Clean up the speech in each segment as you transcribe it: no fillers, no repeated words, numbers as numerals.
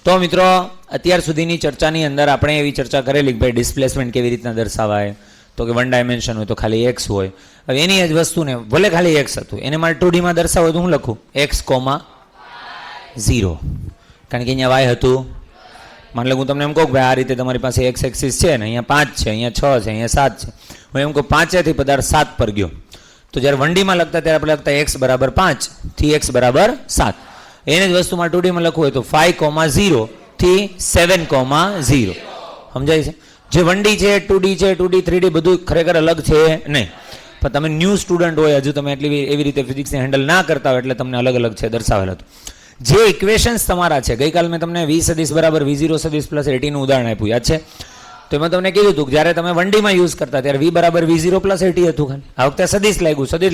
તો મિત્રો અત્યાર સુધીની ચર્ચાની અંદર આપણે એવી ચર્ચા કરેલી કે ભાઈ ડિસ્પ્લેસમેન્ટ કેવી રીતના દર્શાવાય, તો કે વન ડાયમેન્શન હોય તો ખાલી એક્સ હોય. હવે એની જ વસ્તુને ભલે ખાલી એક્સ હતું એને મારે 2Dમાં દર્શાવો તો હું લખું x, 0, કારણ કે અહીંયા y હતું. માની લો હું તમને એમ કહું કે ભાઈ આ રીતે તમારી પાસે એક્સ એક્સિસ છે ને અહીંયા 5 છે, અહીંયા 6 છે, અહીંયા 7 છે. હું એમ કહું 5 થી પદાર્થ 7 પર ગયો, તો જ્યારે 1Dમાં લખતા ત્યારે આપણે લખતા x બરાબર 5 થી x બરાબર 7. એને જ વસ્તુમાં 2Dમાં લખવું હોય તો 5, 0 થી 7, 0. સમજાય છે? જે 1D છે, 2D છે, 2D 3D બધું ખરેખર અલગ છે નહીં, પણ તમે ન્યૂ સ્ટુડન્ટ હોય, હજુ તમે એટલી એવી રીતે ફિઝિક્સને હેન્ડલ ના કરતા હોય એટલે તમને અલગ અલગ છે દર્શાવેલ હતું. જે ઇક્વેશન્સ તમારા છે, ગઈકાલ મેં તમને v સદિશ બરાબર v0 સદિશ પ્લસ 80 નું ઉદાહરણ આપ્યું, યાદ છે? તો એમાં તમને કીધું હતું કે જ્યારે તમે 1Dમાં યુઝ કરતા ત્યારે v બરાબર v0 પ્લસ 80 હતું. ખાલી આ વખતે સદિશ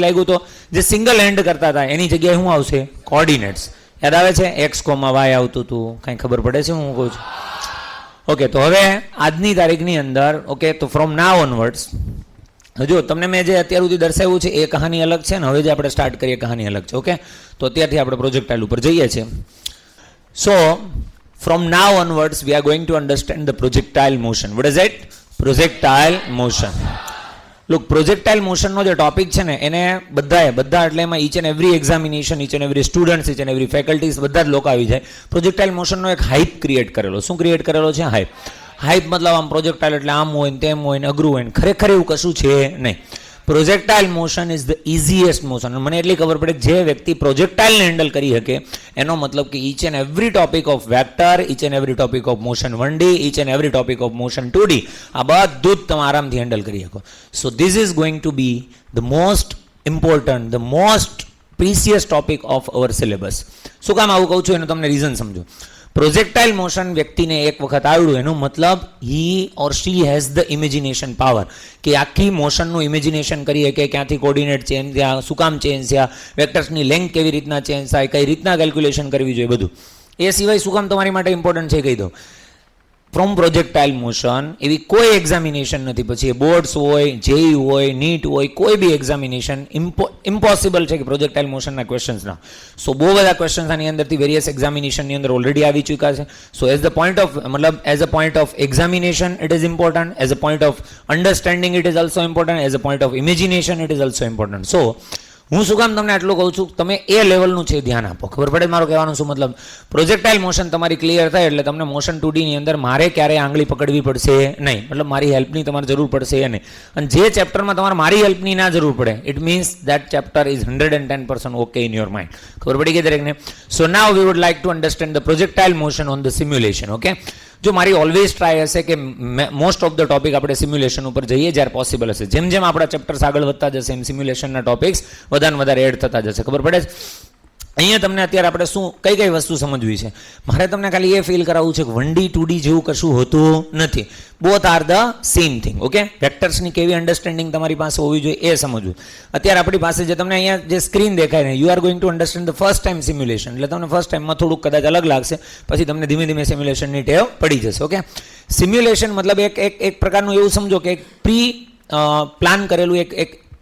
લાગ્યું તો જે સિંગલ હેન્ડ કરતા હતા એની જગ્યાએ શું આવશે? કોઓર્ડિનેટ્સ. યાદ આવે છે? x, y આવતું હતું. કાંઈ ખબર પડે છે હું કહું છું? ઓકે, તો હવે આજની તારીખની અંદર ઓકે, તો ફ્રોમ નાવ ઓનવર્ડ્સ હજુ તમને મેં જે અત્યાર સુધી દર્શાવ્યું છે એ કહાની અલગ છે ને હવે જે આપણે સ્ટાર્ટ કરીએ કહાની અલગ છે. ઓકે, તો અત્યારથી આપણે પ્રોજેક્ટાઇલ ઉપર જઈએ છીએ. સો from now onwards we are going to understand the projectile motion. What is it? Projectile motion. Look, projectile motion નો જે ટોપિક છે ને એને બધા એટલે એમાં each and every examination, each and every students, each and every faculties બધા જ લોકો આવી જાય. પ્રોજેક્ટાઇલ મોશનનો એક હાઇપ ક્રિએટ કરેલો. શું ક્રિએટ કરેલો છે? હાઇપ મતલબ આમ પ્રોજેક્ટાઇલ એટલે આમ હોય ને તેમ હોય ને અઘરું હોય ને, ખરેખર એવું કશું છે નહીં. Projectile motion is the easiest motion. મને એટલી ખબર પડે કે જે વ્યક્તિ પ્રોજેક્ટાઇલને હેન્ડલ કરી શકે એનો મતલબ કે each and every topic of vector, each and every topic of motion 1D, each and every topic of motion 2D, આ બધું જ તમે આરામથી હેન્ડલ કરી શકો. So this is going to be the most important, the most precious topic of our syllabus. શું કામ આવું કહું છું એનું તમને રીઝન સમજો. પ્રોજેક્ટાઇલ મોશન વ્યક્તિને એક વખત આવડ્યું એનો મતલબ he or she has the imagination power, કે આખી મોશનનું ઇમેજિનેશન કરીએ કે ક્યાંથી કોર્ડિનેટ ચેન્જ થયા, શું કામ ચેન્જ થયા, વેક્ટર્સની લેન્થ કેવી રીતના ચેન્જ થાય, કઈ રીતના કેલ્ક્યુલેશન કરવી જોઈએ, બધું. એ સિવાય શું કામ તમારી માટે ઇમ્પોર્ટન્ટ છે કહી દો. ફ્રોમ પ્રોજેક્ટાઇલ મોશન એવી કોઈ એક્ઝામિનેશન નથી, પછી એ બોર્ડ્સ હોય, જેઈ હોય, નીટ હોય, કોઈ બી એક્ઝામિનેશન ઇમ્પોસિબલ છે કે પ્રોજેક્ટાઇલ મોશનના ક્વેશ્ચન્સ ના. સો બહુ બધા ક્વેશ્ચન્સ આની અંદરથી વેરિયસ એક્ઝામિનેશનની અંદર ઓલરેડી આવી ચૂક્યા છે. So as the point of as a point of examination it is important, as a point of understanding it is also important, as a point of imagination it is also important. સો હું શું કામ તમને આટલું કહું છું, તમે એ લેવલનું છે ધ્યાન આપો. ખબર પડે મારો કહેવાનો શું મતલબ? પ્રોજેક્ટાઇલ મોશન તમારી ક્લિયર થાય એટલે તમને મોશન 2D ની અંદર મારે ક્યારેય આંગળી પકડવી પડશે નહીં, મતલબ મારી હેલ્પની તમારે જરૂર પડશે નહીં. અને જે ચેપ્ટરમાં તમારે મારી હેલ્પની ના જરૂર પડે, it means that chapter is 110% okay in your mind. ખબર પડી ગઈ દરેકને? So now we would like to understand the projectile motion on the simulation. Okay, જો મારી ઓલવેઝ ટ્રાય હશે કે મોસ્ટ ઓફ ધ ટોપિક આપણે સિમ્યુલેશન ઉપર જઈએ જ્યારે પોસિબલ હશે. જેમ જેમ આપણા ચેપ્ટર્સ આગળ વધતા જશે એમ સિમ્યુલેશનના ટોપિક્સ વધારે એડ થતા જશે. ખબર પડે? અહીંયા તમને અત્યારે આપણે શું કઈ વસ્તુ સમજવી છે, મારે તમને ખાલી એ ફીલ કરાવવું છે કે 1D 2D જેવું કશું હોતું નથી. Both are the same thing. Okay, વેક્ટર્સની કેવી અન્ડરસ્ટેન્ડિંગ તમારી પાસે હોવી જોઈએ એ સમજવું. અત્યારે આપણી પાસે જે તમને અહીંયા જે સ્ક્રીન દેખાય ને, you are going to understand the first time simulation. એટલે તમને ફર્સ્ટ ટાઈમમાં થોડુંક કદાચ અલગ લાગશે, પછી તમને ધીમે ધીમે સિમ્યુલેશનની ટેવ પડી જશે. ઓકે, સિમ્યુલેશન મતલબ એક પ્રકારનું એવું સમજો કે એક પ્રી પ્લાન કરેલું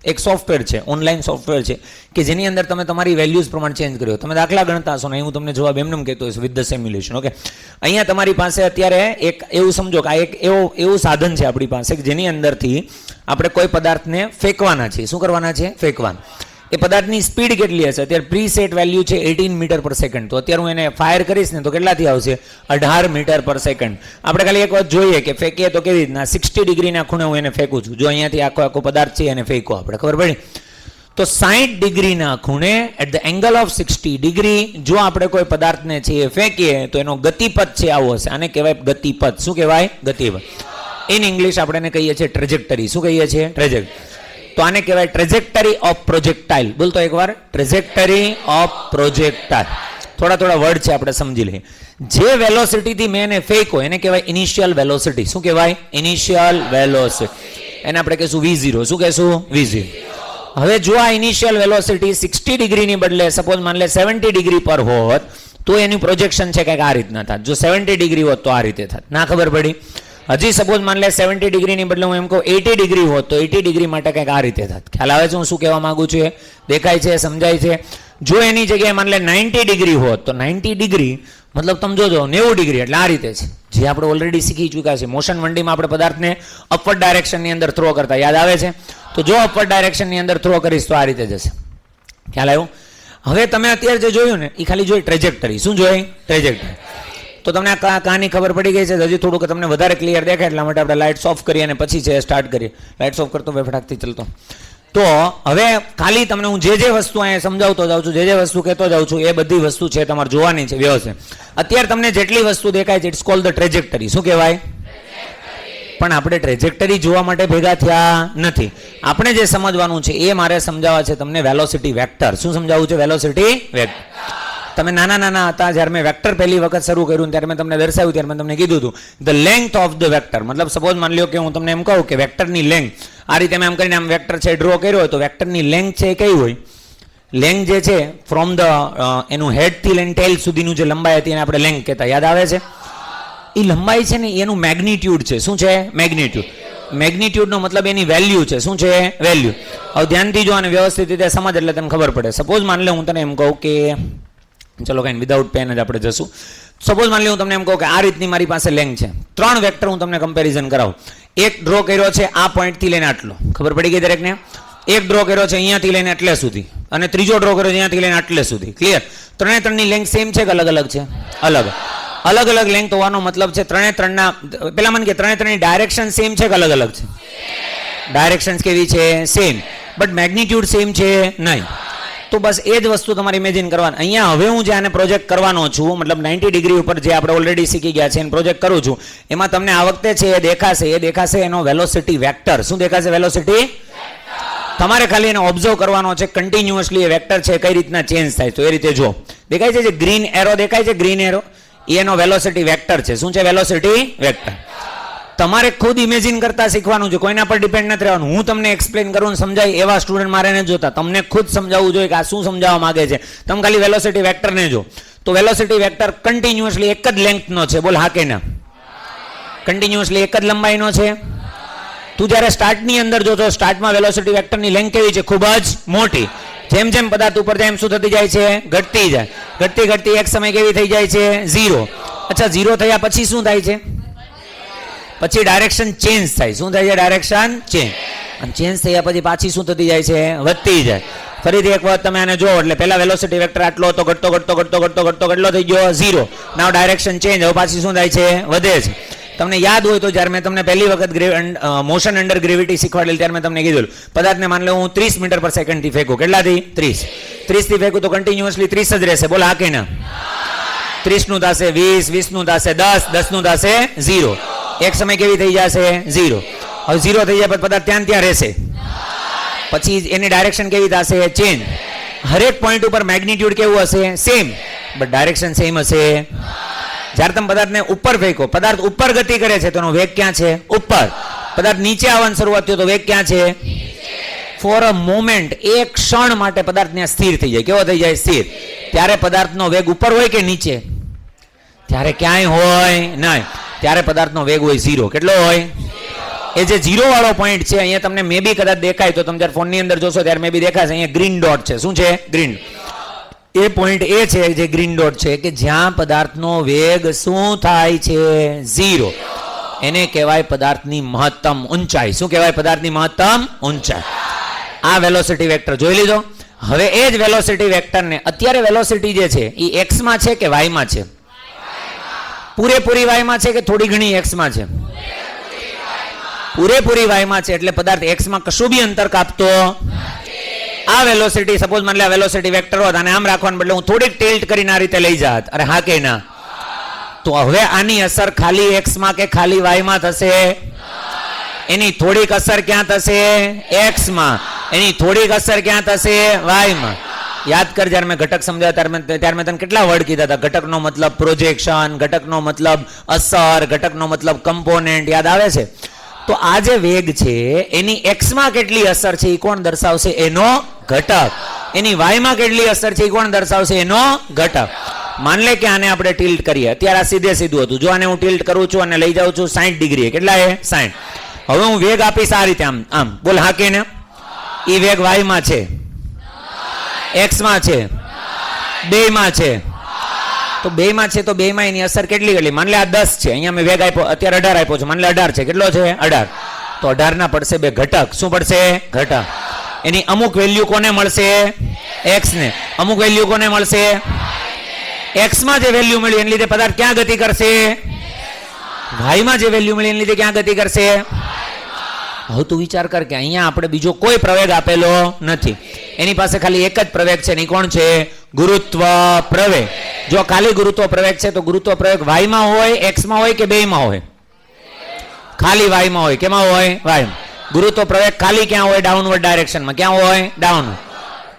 એક સોફ્ટવેર છે, ઓનલાઈન સોફ્ટવેર છે કે જેની અંદર તમે તમારી વેલ્યુઝ પ્રમાણે ચેન્જ કર્યો. તમે દાખલા ગણતા હશો ને, હું તમને જવાબ એમને કહેતો હશે વિથ ધ સિમ્યુલેશન. ઓકે, અહીંયા તમારી પાસે અત્યારે એક એવું સમજો કે આ એક એવું સાધન છે આપણી પાસે કે જેની અંદરથી આપણે કોઈ પદાર્થને ફેંકવાના છે. શું કરવાના છે? ફેંકવાના. એ પદાર્થની સ્પીડ કેટલી હશે? અત્યારે પ્રી સેટ વેલ્યુ છે 18 મીટર પર સેકન્ડ. તો અત્યારે હું એને ફાયર કરીશ ને તો કેટલાથી આવશે? 18 મીટર પર સેકન્ડ. આપણે ખાલી એક વાત જોઈએ કે ફેંકીએ તો કેવી રીતના 60 ડિગ્રીના ખૂણે હું એને ફેંકું છું. જો અહીંયાથી આખો પદાર્થ છે એને ફેંકો આપણે, ખબર પડી? તો 60 ડિગ્રીના ખૂણે at the angle of 60 degree જો આપણે કોઈ પદાર્થને છે એ ફેંકીએ તો એનો ગતિપથ છે આવો હશે. આને કહેવાય ગતિપથ. શું કહેવાય? ગતિપથ. ઇન ઇંગ્લિશ આપણે એને કહીએ છીએ ટ્રેજેક્ટરી. શું કહીએ છીએ? ટ્રેજેક્ટરી. તો આને કહેવાય ટ્રેજેક્ટરી ઓફ પ્રોજેક્ટાઇલ. બોલતો એકવાર, ટ્રેજેક્ટરી ઓફ પ્રોજેક્ટાઇલ. થોડા વર્ડ છે આપણે સમજી લઈએ. જે વેલોસિટીથી મેં એને ફેંકો એને કહેવાય ઇનિશિયલ વેલોસિટી. શું કહેવાય? Initial velocity. એને આપણે કહેશું V0. શું કહેશું? V0. હવે જો આ ઇનિશિયલ વેલોસિટી 60 ડિગ્રીની બદલે સપોઝ માન લે 70 ડિગ્રી પર હોત તો એની પ્રોજેક્શન છે કંઈક આ રીતના થાત. જો 70 ડિગ્રી હોત તો આ રીતે થાત. ના ખબર પડી? હજી સપોઝ માન લે 70 ડિગ્રીની બદલે હું એમ કહું 80 ડિગ્રી હોત તો 80 ડિગ્રી માટે કંઈક આ રીતે થાત. ખ્યાલ આવે છે હું શું કહેવા માંગુ છું? એ દેખાય છે? સમજાય છે? જો એની જગ્યાએ માની લે 90 ડિગ્રી હોત તો 90 ડિગ્રી મતલબ તમે જોજો 90 ડિગ્રી એટલે આ રીતે છે, જે આપણે ઓલરેડી શીખી ચૂક્યા છે. મોશન 1Dમાં આપણે પદાર્થને અપવર્ડ ડાયરેક્શનની અંદર થ્રો કરતા યાદ આવે છે. તો જો અપવર્ડ ડાયરેક્શનની અંદર થ્રો કરીશ તો આ રીતે જશે. ખ્યાલ આવ્યો? હવે તમે અત્યારે જે જોયું ને એ ખાલી જોઈ ટ્રેજેક્ટરી. શું જોઈ? ટ્રેજેક્ટરી. તો તમને આ કહાની ખબર પડી ગઈ છે. હજી થોડુંક તમને વધારે ક્લિયર દેખાય એટલા માટે આપણે લાઇટ્સ ઓફ કરીએ અને પછી છે સ્ટાર્ટ કરીએ. લાઇટ્સ ઓફ કરતો ફટાકથી ચલતો. તો હવે ખાલી તમને હું જે વસ્તુ અહીંયા સમજાવતો જાઉં છું, જે વસ્તુ કહેતો જાઉં છું એ બધી વસ્તુ છે તમારે જોવાની છે વ્યવસ્થિત. અત્યારે તમને જેટલી વસ્તુ દેખાય છે ઇટ્સ કોલ્ડ ધ ટ્રેજેક્ટરી. શું કહેવાય? પણ આપણે ટ્રેજેક્ટરી જોવા માટે ભેગા થયા નથી. આપણે જે સમજવાનું છે એ મારે સમજાવવા છે તમને વેલોસિટી વેક્ટર. શું સમજાવવું છે? Velocity vector. તમે નાના હતા જ્યારે મેં વેક્ટર પહેલી વખત શરૂ કર્યું ત્યારે મેં તમને દર્શાવ્યું, ત્યારે મેં તમને કીધું હતું the length of the vector. મતલબ સપોઝ માની લો કે હું તમને એમ કહું કે વેક્ટરની લેન્થ આ રીતે મેં એમ કરીને આમ વેક્ટર છે ડ્રો કર્યો હોય તો વેક્ટરની લેન્થ છે એ કઈ હોય? લેન્થ જે છે ફ્રોમ ધ એનું હેડથી લઈને ટેલ સુધીનું જે લંબાઈ હતી એને આપણે લેન્થ કહેતા. યાદ આવે છે? એ લંબાઈ છે ને એનું મેગ્નિટ્યુડ છે. શું છે? મેગ્નિટ્યુડ. મેગ્નિટ્યુડનો મતલબ એની વેલ્યુ છે. શું છે? વેલ્યુ. હવે ધ્યાનથી જો અને વ્યવસ્થિત રીતે સમજ એટલે તને ખબર પડે. સપોઝ માની લે હું તને એમ કહું કે ચલો કંઈ વિધાઉટ પેન જ આપણે જશું. સપોઝ માની લે હું તમને એમ કહું કે આ રીતની મારી પાસે લેન્થ છે. 3 વેક્ટર હું તમને કમ્પેરિઝન કરાવું. એક ડ્રો કર્યો છે આ પોઈન્ટથી લઈને આટલો. ખબર પડી ગઈ દરેકને? એક ડ્રો કર્યો છે અહીંયાથી લઈને એટલે સુધી, અને ત્રીજો ડ્રો કર્યો છે અહીંયાથી લઈને આટલે સુધી. ક્લિયર? ત્રણની લેન્થ સેમ છે કે અલગ અલગ છે? અલગ અલગ લેન્થ હોવાનો મતલબ છે ત્રણના પેલા મને કે ત્રણની ડાયરેક્શન સેમ છે કે અલગ અલગ છે? ડાયરેક્શન કેવી છે? સેમ. બટ મેગ્નિટ્યુડ સેમ છે નહીં. તો બસ એ જ વસ્તુ તમારે ઇમેજિન કરવાની. અહીંયા હવે હું જે આને પ્રોજેક્ટ કરવાનો છું, મતલબ 90 ડિગ્રી ઉપર જે આપણે ઓલરેડી શીખી ગયા છે એને પ્રોજેક્ટ કરું છું, એમાં તમને આ વખતે છે એ દેખાશે એનો વેલોસિટી વેક્ટર. શું દેખાશે? વેલોસિટી. તમારે ખાલી એને ઓબ્ઝર્વ કરવાનો છે કન્ટિન્યુઅસલી એ વેક્ટર છે કઈ રીતના ચેન્જ થાય. તો એ રીતે જો દેખાય છે જે ગ્રીન એરો દેખાય છે, ગ્રીન એરો એ એનો વેલોસિટી વેક્ટર છે. શું છે? Velocity vector. તમારે ખુદ ઇમેજિન કરતા શીખવાનું છે, કોઈના પર ડિપેન્ડ નથી રહેવાનું. હું તમને એક્સપ્લેન કરું ને સમજાય એવા સ્ટુડન્ટ મારે ને જોતા. તમને ખુદ સમજાવવું જોઈએ કે આ શું સમજાવવા માંગે છે. તમે ખાલી વેલોસિટી વેક્ટરને જો તો વેલોસિટી વેક્ટર કન્ટિન્યુઅસલી એક જ લેન્થનો છે. બોલ હા કે ના? કન્ટિન્યુઅસલી એક જ લંબાઈનો છે. તું જ્યારે સ્ટાર્ટની અંદર જોતો સ્ટાર્ટમાં વેલોસિટી વેક્ટરની લેન્થ કેવી છે? ખૂબ જ મોટી. જેમ જેમ પદાર્થ ઉપર જાય એમ શું થતી જાય છે? ઘટતી જાય. ઘટતી એક સમય કેવી થઈ જાય છે? 0. અચ્છા, 0 થયા પછી શું થાય છે? પછી ડાયરેક્શન ચેન્જ થાય. શું થાય છે? Direction change. અને ચેન્જ થયા પછી પાછી શું થતી જાય છે? વધતી જાય. ફરીથી એક વખત તમે આને જો એટલે પહેલા વેલોસિટી વેક્ટર આટલો હતો, ઘટતો કેટલો થઈ ગયો? 0. નાવ ડાયરેક્શન ચેન્જ. હવે પાછી શું થાય છે? વધે છે. તમને યાદ હોય તો જ્યારે મેં તમને પહેલી વખત મોશન અંડર ગ્રેવિટી શીખવાડેલ ત્યારે મેં તમને કીધું પદાર્થને માની લો હું 30 મીટર પર સેકન્ડથી ફેંકું. કેટલાથી? 30 થી ફેંકું તો કન્ટિન્યુઅસલી 30 જ રહેશે. બોલો હા કે ના? 30 નું થશે 20, 20 નું થશે 10, 10 નું થશે 0. એક સમય કેવી થઈ જશે? 0. હવે 0 થઈ જાય પછી પદાર્થ ત્યાં રહેશે. પછી એની ડાયરેક્શન કેવી થશે? ચેન્જ. હરેક પોઈન્ટ ઉપર મેગ્નિટ્યુડ કેવું હશે? સેમ. બટ ડાયરેક્શન સેમ હશે. જ્યારે તમે પદાર્થને ઉપર ફેંકો, પદાર્થ ઉપર ગતિ કરે છે તો એનો વેગ ક્યાં છે? ઉપર. પદાર્થ નીચે આવવાની શરૂઆત થયો તો વેગ ક્યાં છે? ફોર અ મોમેન્ટ, એક ક્ષણ માટે પદાર્થ ત્યાં સ્થિર થઈ જાય. કેવો થઈ જાય? સ્થિર. ત્યારે પદાર્થનો વેગ ઉપર હોય કે નીચે? ત્યારે ક્યાંય હોય નહીં. ત્યારે પદાર્થનો વેગ હોય 0. કેટલો હોય? એ જે 0 વાળો પોઈન્ટ છે અહીંયા તમને મે બી કદાચ દેખાય તો તમે જ્યારે ફોનની અંદર જોશો ત્યારે મે બી દેખાશે. અહીંયા ગ્રીન ડોટ છે. શું છે? ગ્રીન. એ પોઈન્ટ એ છે જે ગ્રીન ડોટ છે કે જ્યાં પદાર્થનો વેગ શું થાય છે? 0. એને કહેવાય પદાર્થની મહત્તમ ઊંચાઈ. શું કહેવાય? પદાર્થની મહત્તમ ઊંચાઈ. આ વેલોસિટી વેક્ટર જોઈ લીધો. હવે એ જ વેલોસિટી વેક્ટરને અત્યારે વેલોસિટી જે છે એ x માં છે કે y માં છે? પૂરેપૂરી y માં છે કે થોડી ઘણી x માં છે? પૂરેપૂરી y માં છે. એટલે પદાર્થ x માં કશું બી અંતર કાપતો. આ વેલોસિટી સપોઝ માની લે આ વેલોસિટી વેક્ટર હોત અને આમ રાખવાને બદલે હું થોડીક ટિલ્ટ કરીને આ રીતે લઈ જાત. અરે હા કે ના? તો હવે આની અસર ખાલી x માં કે ખાલી y માં થશે? એની થોડીક અસર ક્યાં થશે? x માં. એની થોડીક અસર ક્યાં થશે? y માં. યાદ કર જ્યારે મેં ઘટક સમજાવ્યા ત્યારે મેં તને કેટલા વર્ડ કીધા હતા? ઘટકનો મતલબ પ્રોજેક્શન, ઘટકનો મતલબ અસર, ઘટકનો મતલબ કમ્પોનેન્ટ. યાદ આવે છે? તો આ જે વેગ છે એની x માં કેટલી અસર છે એ કોણ દર્શાવશે? એનો ઘટક. એની y માં કેટલી અસર છે એ કોણ દર્શાવશે? એનો ઘટક. માન લે કે આને આપણે ટિલ્ટ કરીએ. અત્યારે આ સીધે સીધું હતું. જો આને હું ટિલ્ટ કરું છું અને લઈ જાઉં છું 60 ડિગ્રી. કેટલા એ? 60. હવે હું વેગ આપીશ આ રીતે આમ આમ. બોલ હા કે ના? એ વેગ y માં છે? x માં છે? બેયમાં છે. તો બેયમાં છે તો બેયમાં એની અસર કેટલી માન લે આ 10 છે, અહીંયા મેં વેગ આપ્યો, અત્યારે 18 આપ્યો છે, માન લે 18 છે, કેટલો છે 18, તો 18 ના પડશે બે ઘટક. શું પડશે? ઘટક. એની અમુક વેલ્યુ કોને મળશે? x ને. અમુક વેલ્યુ કોને મળશે? x માં જે વેલ્યુ મળી એની લીધે પદાર્થ ક્યાં ગતિ કરશે? y માં જે વેલ્યુ મળી એની લીધે ક્યાં ગતિ કરશે? હવે તું વિચાર કર કે અહીંયા આપણે બીજો કોઈ પ્રવેગ આપેલો નથી, એની પાસે ખાલી એક જ પ્રવેગ છે, એની કોણ છે? ગુરુત્વ પ્રવેગ. જો ખાલી ગુરુત્વ પ્રવેગ છે તો ગુરુત્વ પ્રવેગ y માં હોય, x માં હોય કે બેયમાં હોય? ખાલી y માં હોય. કેમાં હોય? y માં. ગુરુત્વ પ્રવેગ ખાલી ક્યાં હોય? ડાઉનવર્ડ ડાયરેક્શનમાં. ક્યાં હોય? ડાઉન.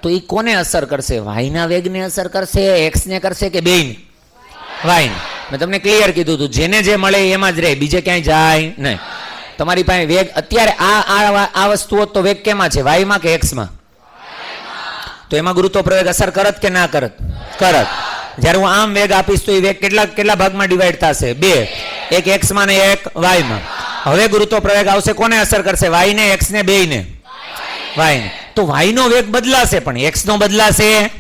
તો એ કોને અસર કરશે? y ના વેગને અસર કરશે, x ને કરશે કે બેયને? y ને. મેં તમને ક્લિયર કીધું હતું, જેને જે મળે એમાં જ રહે, બીજે ક્યાંય જાય નહીં. તમારી પાસે વેગ અત્યારે આ વસ્તુ હોત તો વેગ કેમાં છે? y માં કે x માં? તો એમાં ગુરુત્વ પ્રવેગ અસર કરત કે ના કરત? કરત. જ્યારે હું આમ વેગ આપીશ તો એ વેગ કેટલા ભાગમાં ડિવાઈડ થશે? બે. એક x માં ને એક y માં. હવે ગુરુત્વ પ્રવેગ આવશે, કોને અસર કરશે? y ને, x ને, બેયને? y ને. તો y નો વેગ બદલાશે પણ x નો બદલાશે?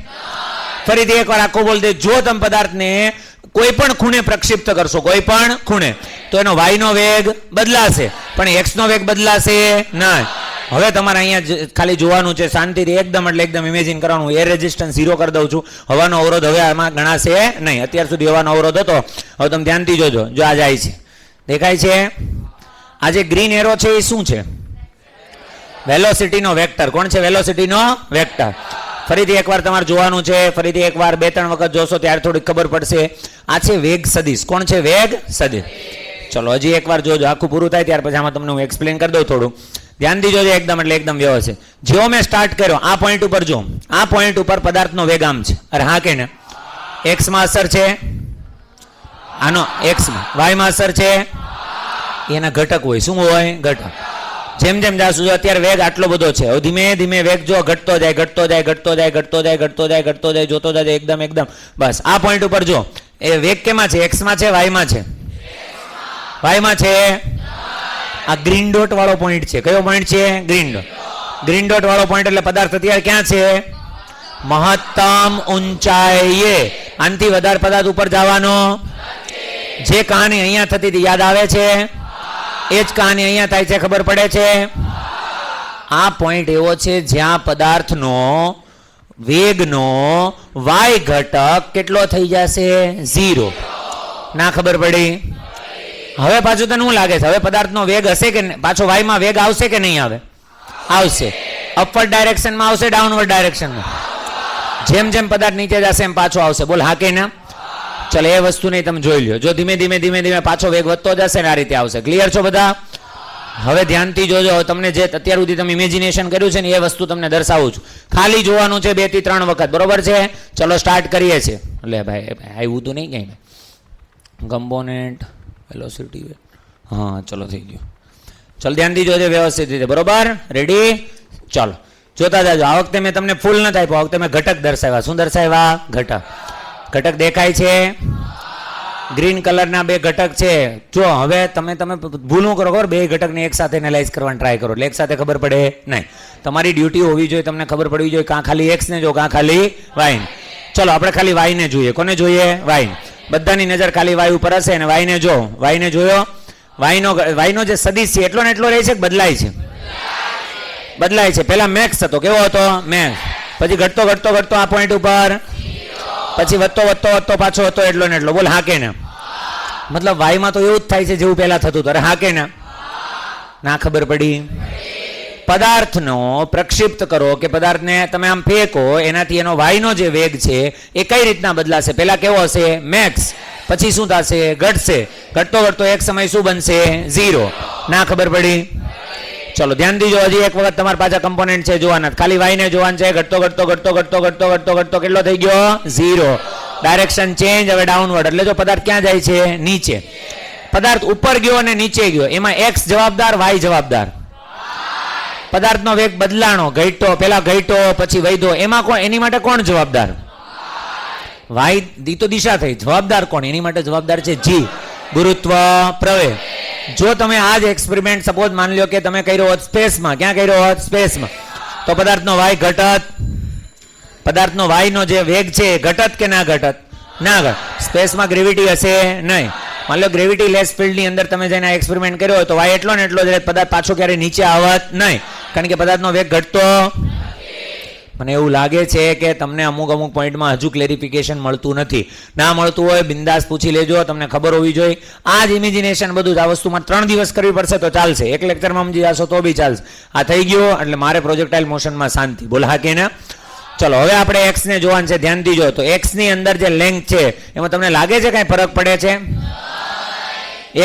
ફરીથી એકવાર આખો બોલ દે. જો તમે પદાર્થને કોઈ પણ ખૂણે પ્રક્ષિપ્ત કરશો, કોઈ પણ ખૂણે, તો એનો y નો વેગ બદલાશે પણ x નો વેગ બદલાશે નહીં. હવે તમારે અહીંયા ખાલી જોવાનું છે શાંતિથી, એકદમ ઇમેજિન કરવાનું. એર રેઝિસ્ટન્સ 0 કરી દઉં છું. હવાનો અવરોધ હવે આમાં ગણાશે નહીં. અત્યાર સુધી હવાનો અવરોધ હતો, હવે તમે ધ્યાનથી જોજો. જો આ જાય છે, દેખાય છે? આ જે ગ્રીન એરો છે એ શું છે? વેલોસિટીનો વેક્ટર. કોણ છે? વેલોસિટીનો વેક્ટર. ફરીથી એકવાર તમારે જોવાનું છે, ફરીથી એકવાર 2-3 વખત જોશો ત્યારે થોડી ખબર પડશે. આ છે વેગ સદિશ. કોણ છે? વેગ સદિશ. ચલો હજી એકવાર જોજો, આખું પૂરું થાય ત્યાર પછી આમાં તમને હું એક્સપ્લેન કરી દઉં થોડું. ધ્યાનથી જોજો એકદમ, એટલે એકદમ વ્યવસ્થિત. જેવો મેં સ્ટાર્ટ કર્યો આ પોઈન્ટ ઉપર, જો આ પોઈન્ટ ઉપર પદાર્થનો વેગ આમ છે. અરે હા કે ને? x માં અસર છે આનો, x માં. y માં અસર છે એના ઘટક હોય. શું હોય? ઘટક. જેમ જેમ જાશું, જો અત્યારે વેગ આટલો બધો છે, હવે ધીમે ધીમે વેગ જો ઘટતો જાય, જોતો જાય એકદમ. બસ આ પોઈન્ટ ઉપર જો એ વેગ કેમાં છે? x માં છે, y માં છે? y માં છે. આ ગ્રીન ડોટ વાળો પોઈન્ટ છે. કયો પોઈન્ટ છે? Green dot. ગ્રીન ડોટ વાળો પોઈન્ટ એટલે પદાર્થ અત્યારે ક્યાં છે? મહત્તમ ઊંચાઈએ. આનાથી વધારે પદાર્થ ઉપર જવાનો. જે કહાની અહીંયા થતી હતી યાદ આવે છે? એ જ કહાની અહીંયા થાય છે, ખબર પડે છે? આ પોઈન્ટ એવો છે જ્યાં પદાર્થનો વેગનો y ઘટક કેટલો થઈ જશે? 0. ના ખબર પડી? હવે પાછું તને શું લાગે છે? હવે પદાર્થનો વેગ હશે કે પાછો y માં વેગ આવશે કે નહીં આવે? આવશે. અપવર્ડ ડાયરેક્શનમાં આવશે, ડાઉનવર્ડ ડાયરેક્શનમાં? જેમ જેમ પદાર્થ નીચે જશે એમ પાછો આવશે. બોલ હા કે ના? ચલો એ વસ્તુ નહીં, તમે જોઈ લો. જો ધીમે ધીમે પાછો વેગ વધતો જશે ને આ રીતે આવશે. ક્લિયર છો બધા? હવે ધ્યાનથી જોજો. તમને જે અત્યાર સુધી તમે ઇમેજિનેશન કર્યું છે ને એ વસ્તુ તમને દર્શાવું છું. ખાલી જોવાનું છે 2 થી 3 વખત, બરોબર છે? ચલો સ્ટાર્ટ કરીએ છીએ. એટલે ભાઈ આવ્યું તો નહીં કઈ? Component velocity. હા ચલો થઈ ગયું. ચલો ધ્યાનથી જોજો વ્યવસ્થિત રીતે, બરોબર? રેડી? ચલો જોતા જાજો. આ વખતે મેં તમને ફૂલ નથી આપ્યો, આ વખતે મેં ઘટક દર્શાવ્યા. શું દર્શાવ્યા? ઘટક. ઘટક દેખાય છે? ગ્રીન કલરના 2 ઘટક છે. જો હવે તમે ભૂલું કરો, ખબર? 2 ઘટકને એક સાથે એનાલાઇઝ કરવાની ટ્રાય કરો એટલે એક સાથે ખબર પડે નહીં. તમારી ડ્યુટી હોવી જોઈએ, તમને ખબર પડવી જોઈએ કાં ખાલી x ને જો, કાં ખાલી y ને. ચલો આપણે ખાલી y ને જોઈએ. કોને જોઈએ? y ને. બધાની નજર ખાલી y ઉપર હશે અને y ને જો. y ને જોયો? y નો જે સદિશ છે એટલો ને એટલો રહે છે કે બદલાય છે? બદલાય છે. પહેલા મેક્સ હતો. કેવો હતો? મેક્સ. પછી ઘટતો આ પોઈન્ટ ઉપર, પછી વધતો પાછો હતો એટલો ને એટલો. બોલ હા કે ના? મતલબ y માં તો એવું જ થાય છે જેવું પહેલા થતું હતું. અરે હા કે ના? ના ખબર પડી? પદાર્થનો પ્રક્ષિપ્ત કરો કે પદાર્થને તમે આમ ફેંકો, એનાથી એનો y નો જે વેગ છે એ કઈ રીતના બદલાશે? પહેલા કેવો હશે? મેક્સ. પછી શું થશે? ઘટશે. ઘટતો એક સમય શું બનશે? 0. ના ખબર પડી? ચલો ધ્યાનથી જો. હજી એક વખત તમારા પાછા કમ્પોનેન્ટ છે જોવાના, ખાલી y ને જોવાનું છે. ઘટતો કેટલો થઈ ગયો? 0. ડાયરેક્શન ચેન્જ, હવે ડાઉનવર્ડ. એટલે જો પદાર્થ ક્યાં જાય છે? નીચે. પદાર્થ ઉપર ગયો અને નીચે ગયો, એમાં x જવાબદાર, y જવાબદાર? પદાર્થનો વેગ બદલાણો, ઘટ્યો, પેલા ઘટ્યો પછી વધ્યો, એમાં કોણ? એની માટે કોણ જવાબદાર? y દી તો દિશા થઈ. જવાબદાર કોણ? એની માટે જવાબદાર છે g, ગુરુત્વ પ્રવેગ. જો તમે આ જ એક્સપેરિમેન્ટ સપોઝ માની લો કે તમે કર્યો હોત સ્પેસમાં. ક્યાં કર્યો હોત? સ્પેસમાં. તો પદાર્થનો y ઘટત, પદાર્થનો વાયનો જે વેગ છે એ ઘટત કે ના ઘટત? ના ઘટ. સ્પેસમાં ગ્રેવિટી હશે નહીં. માની લો ગ્રેવિટી લેસ ફિલ્ડની અંદર તમે જઈને એક્સપેરિમેન્ટ કર્યો હોય તો વાય એટલો ને એટલો જ રહે, પદાર્થ પાછો ક્યારેય નીચે આવત નહીં, કારણ કે પદાર્થનો વેગ ઘટતો. મને એવું લાગે છે કે તમને અમુક પોઈન્ટમાં હજુ ક્લેરિફિકેશન મળતું નથી. ના મળતું હોય બિંદાસ પૂછી લેજો, તમને ખબર હોવી જોઈએ. આ જ ઇમેજિનેશન બધું જ આ વસ્તુમાં 3 દિવસ કરવી પડશે તો ચાલશે, એક લેક્ચરમાં સમજી જશો તો બી ચાલશે. આ થઈ ગયો એટલે મારે પ્રોજેક્ટાઇલ મોશનમાં શાંતિ. બોલ હા કે ના? ચલો હવે આપણે એક્સ ને જોવાનું છે, ધ્યાનથી જો. તો એક્સ ની અંદર જે લેન્થ છે એમાં તમને લાગે છે કઈ ફરક પડે છે?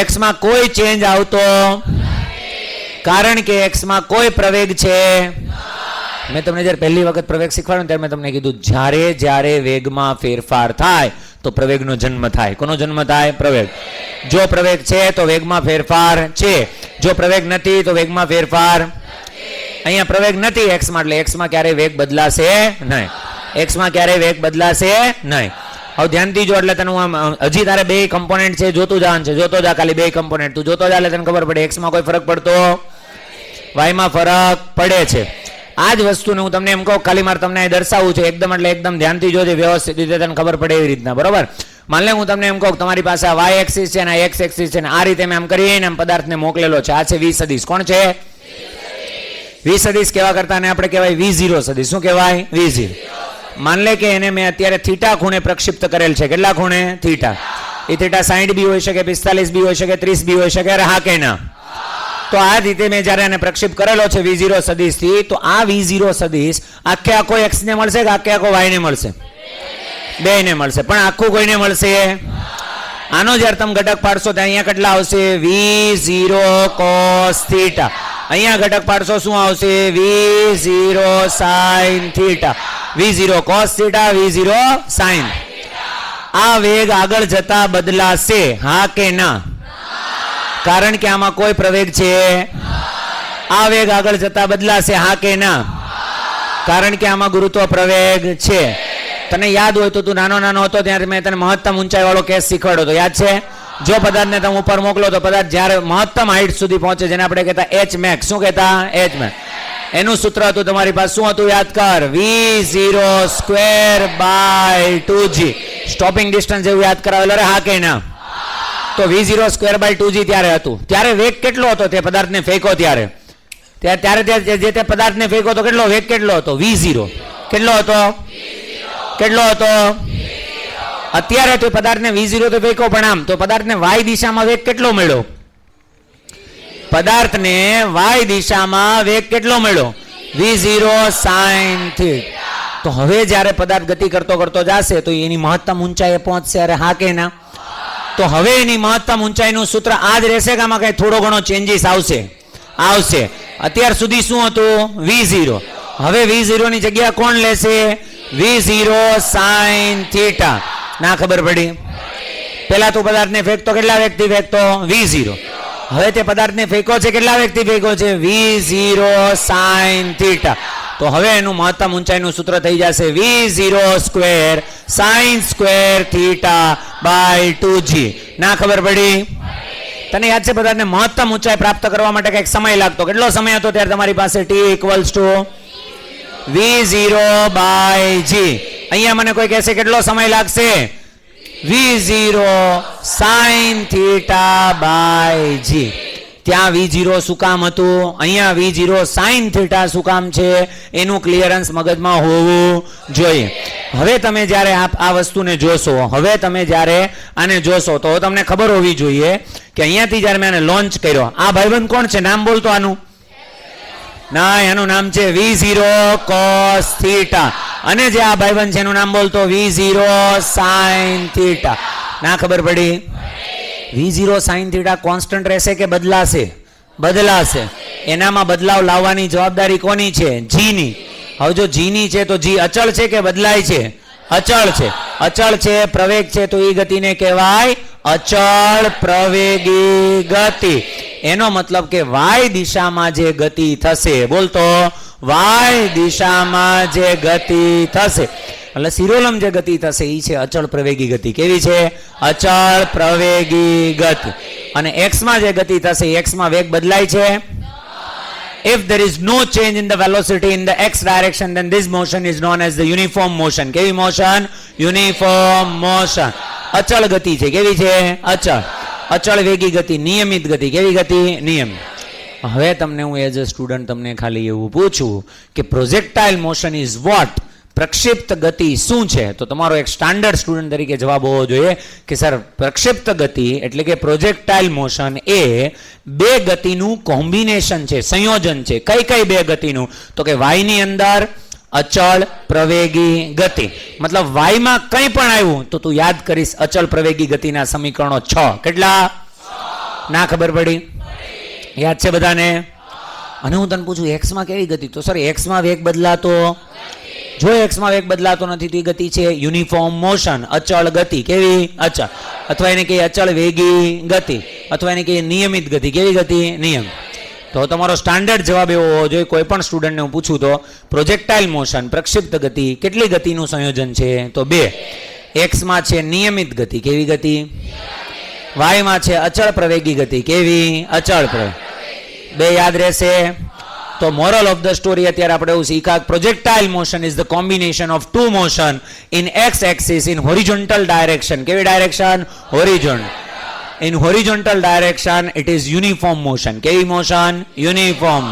એક્સ માં કોઈ ચેન્જ આવતો, કારણ કે એક્સ માં કોઈ પ્રવેગ છે. મેં તમને જ્યારે પહેલી વખત પ્રવેગ શીખવાડ્યો ત્યારે મેં તમને કીધું જ્યારે વેગમાં ફેરફાર થાય તો પ્રવેગનો જન્મ થાય. કોનો જન્મ થાય? પ્રવેગ. જો પ્રવેગ છે તો વેગમાં ફેરફાર છે, જો પ્રવેગ નથી તો વેગમાં ફેરફાર. અહીંયા પ્રવેગ નથી એક્સમાં, એટલે એક્સમાં ક્યારેય વેગ બદલાશે નહીં. એક્સમાં ક્યારેય વેગ બદલાશે નહીં. હવે ધ્યાનથી જો, એટલે તને હજી તારે 2 કમ્પોનેન્ટ છે જોતું જવાનું છે, જોતો જા ખાલી 2 કમ્પોનેન્ટ તું જોતો જા એટલે તને ખબર પડે એક્સમાં કોઈ ફરક પડતો, વાયમાં ફરક પડે છે. આ જ વસ્તુને હું તમને એમ કહું, ખાલી મારે તમને દર્શાવવું છે એકદમ, એટલે એકદમ ધ્યાનથી જોજે, વ્યવસ્થિત રીતે તને ખબર પડે એવી રીતના. બરોબર? માની લે હું તમને એમ કહું તમારી પાસે આ વાય એક્સિસ છે અને એક્સ એક્સિસ છે, આ રીતે મેં આમ કરીને આમ પદાર્થને મોકલેલો છે. આ છે વી સદિશ. કોણ છે? વી સદિશ કેવા કરતા ને આપણે કહેવાય V0 સદિશ. શું કહેવાય? V0. માન લે કે એને મેં અત્યારે થીટા ખૂણે પ્રક્ષિપ્ત કરેલ છે. કેટલા ખૂણે? થીટા. એ થીટા 60 બી હોઈ શકે, 45 બી હોઈ શકે, 30 બી હોઈ શકે. અરે હા કે ના? તો આ રીતે મેં જ્યારે આને પ્રક્ષિપ્ત કરેલો છે V0 સદિશ થી, તો આ V0 સદિશ આખે આખો x ને મળશે કે આખે આખો y ને મળશે? બેયને મળશે. પણ આખું કોઈને મળશે? આનો જ્યારે તમે ઘટક પાડશો તો અહીંયા કેટલા આવશે? V0 cos θ. અહીંયા ઘટક પાડશો શું આવશે? V0 sin θ. V0 cos θ, V0 sin. આ વેગ આગળ જતા બદલાશે, હા કે ના? કારણ કે આમાં કોઈ પ્રવેગ છે. આ વેગ આગળ જતા બદલાશે, હા કે ના? કારણ કે આમાં ગુરુત્વ પ્રવેગ છે. તને યાદ હોય તો તું નાનો હતો ત્યારે મેં તને મહત્તમ ઊંચાઈ વાળો કેસ શીખવાડ્યો તો, યાદ છે? જો પદાર્થને તમે ઉપર મોકલો તો પદાર્થ જ્યારે મહત્તમ હાઈટ સુધી પહોંચે, જેને આપણે કહેતા h max. શું કહેતા? h max. એનું સૂત્ર હતું તમારી પાસે, શું હતું? યાદ કર. V0²/2g. સ્ટોપિંગ ડિસ્ટન્સ જેવું યાદ કરાવેલો. અરે હા કે ના? તો V0²/2g ત્યારે હતું. ત્યારે વેગ કેટલો હતો તે પદાર્થને ફેંકો ત્યારે? ત્યારે જે તે પદાર્થને ફેંકો તો કેટલો વેગ કેટલો હતો? V0. કેટલો હતો? કેટલો હતો? અત્યારે તો પદાર્થને V0 તો ફેંકો, પણ આમ તો પદાર્થને y દિશામાં વેગ કેટલો મળ્યો? પદાર્થને y દિશામાં વેગ કેટલો મળ્યો? V0 sin θ. તો હવે જ્યારે પદાર્થ ગતિ કરતો જશે તો એની મહત્તમ ઊંચાઈએ પહોંચશે. અરે હા કે ના? તો હવે એની મહત્તમ ઊંચાઈનું સૂત્ર આ જ રહેશે કે આમાં કઈ થોડો ઘણો ચેન્જીસ આવશે? અત્યાર સુધી શું હતું? V0. હવે V0 ની જગ્યા કોણ લેશે? V0 sin θ. ના ખબર પડી? પેલા તો પદાર્થને ફેંકતો કેટલા વેગથી ફેંકતો? V0. હવે તે પદાર્થને ફેંકો છે કેટલા વેગથી ફેંકો છે? V0 sin θ. તો હવે એનું મહત્તમ ઊંચાઈનું સૂત્ર થઈ જશે V0² sin² θ/2g. ના ખબર પડી? તને યાદ છે પદાર્થને મહત્તમ ઊંચાઈ પ્રાપ્ત કરવા માટે કંઈક સમય લાગતો? કેટલો સમય હતો ત્યારે તમારી પાસે? T = V0/g. અહીંયા મને કોઈ કહેશે કેટલો સમય લાગશે? V0 sin θ/g. ત્યાં V0 શું કામ હતું? અહીંયા V0 sin θ શું કામ છે? એનું ક્લિયરન્સ મગજમાં હોવું જોઈએ. હવે તમે જ્યારે આ વસ્તુને જોશો, હવે તમે જ્યારે આને જોશો તો તમને ખબર હોવી જોઈએ કે અહીંયાથી જ્યારે મેં આને લોન્ચ કર્યો, આ ભાઈબંધ કોણ છે? નામ બોલતો આનું. ના, એનું નામ છે V0 cos θ. અને જે આ ભાઈબંધ છે એનું નામ બોલતો V0 sin θ. ના ખબર પડી? V0 sin θ કોન્સ્ટન્ટ રહેશે કે બદલાશે? બદલાશે. એનામાં બદલાવ લાવવાની જવાબદારી કોની છે? G ની. હવે જો G ની છે તો G અચળ છે કે બદલાય છે? અચળ છે. અચળ છે, પ્રવેગ છે, તો એ ગતિને કહેવાય અચળ પ્રવેગી ગતિ. એનો મતલબ કે y દિશામાં જે ગતિ થશે, બોલતો y દિશામાં જે ગતિ થશે, એટલે શિરોલમ જે ગતિ થશે એ છે અચળ પ્રવેગી ગતિ. કેવી છે? અચળ પ્રવેગી ગતિ. અને x માં જે ગતિ થશે, x માં વેગ બદલાય છે? If there is no change in the velocity in the x direction, then this motion is known as the uniform motion. કેવી મોશન? Uniform motion. અચળ ગતિ છે. કેવી છે? અચળ. અચળ વેગી ગતિ, નિયમિત ગતિ. કેવી ગતિ? નિયમિત. હવે તમને હું એઝ અ સ્ટુડન્ટ તમને ખાલી એવું પૂછું કે પ્રોજેક્ટાઇલ મોશન ઇઝ વોટ? પ્રક્ષિપ્ત ગતિ શું છે? તો તમારો એક સ્ટાન્ડર્ડ સ્ટુડન્ટ તરીકે જવાબ હોવો જોઈએ કે સર પ્રક્ષિપ્ત ગતિ એટલે કે પ્રોજેક્ટાઇલ મોશન એ બે ગતિનું કોમ્બિનેશન છે, સંયોજન છે. કઈ કઈ બે ગતિનું? તો કે વાયની અંદર અચળ પ્રવેગી ગતિ. મતલબ વાયમાં કંઈ પણ આવ્યું તો તું યાદ કરીશ અચળ પ્રવેગી ગતિના સમીકરણો 6. કેટલા? ના ખબર પડી? યાદ છે બધાને? અને હું તને પૂછું એક્સમાં કેવી ગતિ? તો સર એક્સમાં વેગ બદલાતો. જો એક્સમાં વેગ બદલાતો નથી તો એ ગતિ છે યુનિફોર્મ મોશન, અચળ ગતિ. કેવી? અચળ. અથવા એને કહીએ અચળ વેગી ગતિ, અથવા એને કહીએ નિયમિત ગતિ. કેવી ગતિ? નિયમ. તો તમારો સ્ટાન્ડર્ડ જવાબ એવો હોવો જોઈએ કોઈ પણ સ્ટુડન્ટને હું પૂછું તો પ્રોજેક્ટાઇલ મોશન પ્રક્ષિપ્ત ગતિ કેટલી ગતિનું સંયોજન છે? તો 2. એક્સમાં છે નિયમિત ગતિ. કેવી ગતિ? વાયમાં છે અચળ પ્રવેગી ગતિ. કેવી? અચળ પ્રવેગ. 2 યાદ રહેશે. તો મોરલ ઓફ ધ સ્ટોરી અત્યારે આપણે એવું શીખા projectile motion is the combination of two motion in X axis in horizontal direction. કેવી direction? Horizontal. In horizontal direction it is uniform motion. કેવી motion? Uniform.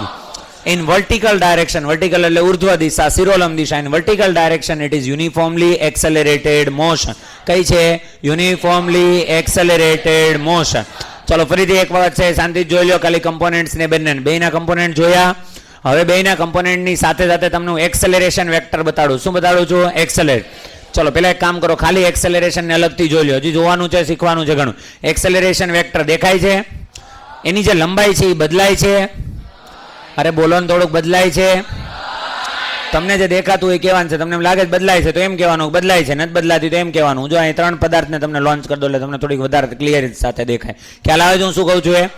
In vertical direction, vertical એટલે ઉર્ધ્વ દિશા, શિરોલંબ દિશા, in vertical direction it is uniformly accelerated motion. કઈ છે? uniformly accelerated motion. ચલો ફરીથી એક વખત છે શાંતિ જોઈ લો ખાલી કમ્પોનેન્ટ્સ ને બેના કમ્પોનેન્ટ જોયા. હવે બેના કમ્પોનેન્ટની સાથે સાથે તમને હું એક્સેલરેશન વેક્ટર બતાડું. શું બતાડું છું? એક્સેલરેટ. ચલો પેલા એક કામ કરો, ખાલી એક્સેલરેશન ને અલગથી જોઈ લો. હજી જોવાનું છે, શીખવાનું છે ઘણું. એક્સેલરેશન વેક્ટર દેખાય છે? એની જે લંબાઈ છે એ બદલાય છે? અરે બોલો ને, થોડુંક બદલાય છે? તમને જે દેખાતું હોય કહેવાનું છે. તમને એમ લાગે બદલાય છે તો એમ કહેવાનું બદલાય છે, નથી બદલાતી તો એમ કહેવાનું. જો અહીં 3 પદાર્થને તમને લોન્ચ કરી દો એટલે તમને થોડીક વધારે ક્લિયર સાથે દેખાય. ખ્યાલ આવે છે હું શું કહું છું?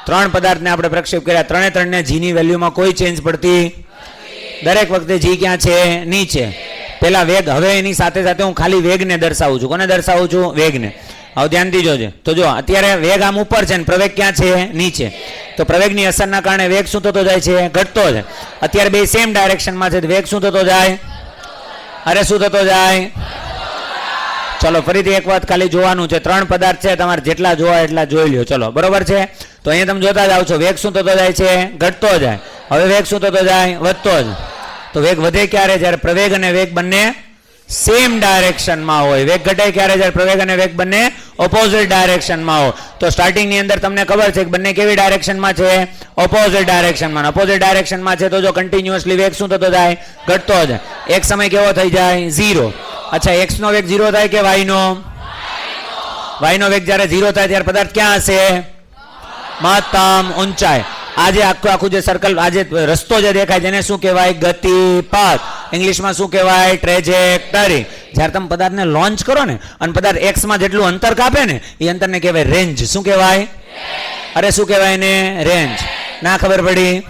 3 પદાર્થને આપણે પ્રક્ષેપ કર્યા. 3 ને જીની વેલ્યુમાં કોઈ ચેન્જ પડતી દરેક વખતે જી ક્યાં છે? નીચે. પેલા વેગ. હવે એની સાથે સાથે હું ખાલી વેગને દર્શાવું છું. કોને દર્શાવું છું? વેગને. હવે ધ્યાનથી જોજે. તો જો અત્યારે વેગ આમ ઉપર છે ને પ્રવેગ ક્યાં છે? નીચે. તો પ્રવેગની અસરના કારણે વેગ શું થતો જાય છે? ઘટતો જાય. અત્યારે બે સેમ ડાયરેક્શનમાં છે. વેગ શું થતો જાય? અરે શું થતો જાય? ચલો ફરીથી એક વાત ખાલી જોવાનું છે. 3 પદાર્થ છે, તમારે જેટલા જોવા એટલા જોઈ લ્યો. ચલો બરોબર છે? તો અહીંયા તમે જોતા જાવ છો વેગ શું થતો જાય છે? ઘટતો જાય. હવે વેગ શું થતો જાય? વધતો જાય. તો વેગ વધે ક્યારે? જ્યારે પ્રવેગ અને વેગ બંને સેમ ડાયરેક્શનમાં હોય. વેગ ઘટે ક્યારે? જ્યારે પ્રવેગ અને વેગ બંને ઓપોઝિટ ડાયરેક્શનમાં હોય. તો સ્ટાર્ટિંગની અંદર તમને ખબર છે કે બંને કેવી ડાયરેક્શનમાં છે? ઓપોઝિટ ડાયરેક્શનમાં. ઓપોઝિટ ડાયરેક્શનમાં છે તો જો કન્ટિન્યુઅસલી વેગ શું થતો જાય? ઘટતો જાય. એક સમય કેવો થઈ જાય? 0. અચ્છા, એક્સ નો વેગ 0 થાય કે વાયનો? વાયનો વેગ જ્યારે 0 થાય ત્યારે પદાર્થ ક્યાં હશે? મહત્તમ ઊંચાઈ. આજે આખું જે સર્કલ, આજે રસ્તો જે દેખાય જેને શું કહેવાય? ગતિપથ. ઇંગ્લિશમાં શું કહેવાય? ટ્રેજેક્ટરી. જ્યારે તમે પદાર્થને લોન્ચ કરો ને અને પદાર્થ એક્સમાં જેટલું અંતર કાપે ને એ અંતરને કહેવાય રેન્જ. શું કહેવાય? અરે શું કહેવાય એને? રેન્જ. ના ખબર પડી?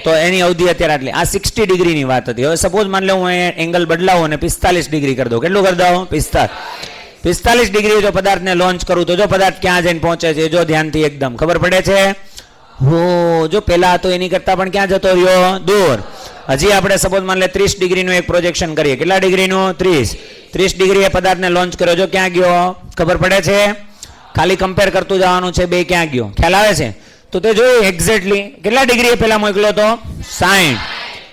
તો એની અવધિ અત્યારે આટલી. આ 60 ડિગ્રીની વાત હતી. હવે સપોઝ માની લો હું એંગલ બદલાવું અને 45 ડિગ્રી કરી દઉં. કેટલું કરી દઉં? 45 ડિગ્રી જો પદાર્થને લોન્ચ કરું તો જો પદાર્થ ક્યાં જઈને પહોંચે છે? જો ધ્યાનથી એકદમ ખબર પડે છે? હો, જો પેલા હતો એની કરતા પણ ક્યાં જતો રહ્યો? દૂર. હજી આપણે સપોઝ માની લે 30 ડિગ્રીનું એક પ્રોજેક્શન કરીએ. કેટલા ડિગ્રીનું? 30 ડિગ્રી એ પદાર્થને લોન્ચ કર્યો. જો ક્યાં ગયો? ખબર પડે છે? ખાલી કમ્પેર કરતું જવાનું છે બે ક્યાં ગયો. ખ્યાલ આવે છે? તો તે જોયું એક્ઝેક્ટલી કેટલા ડિગ્રી પહેલા મોકલ્યો તો? 60.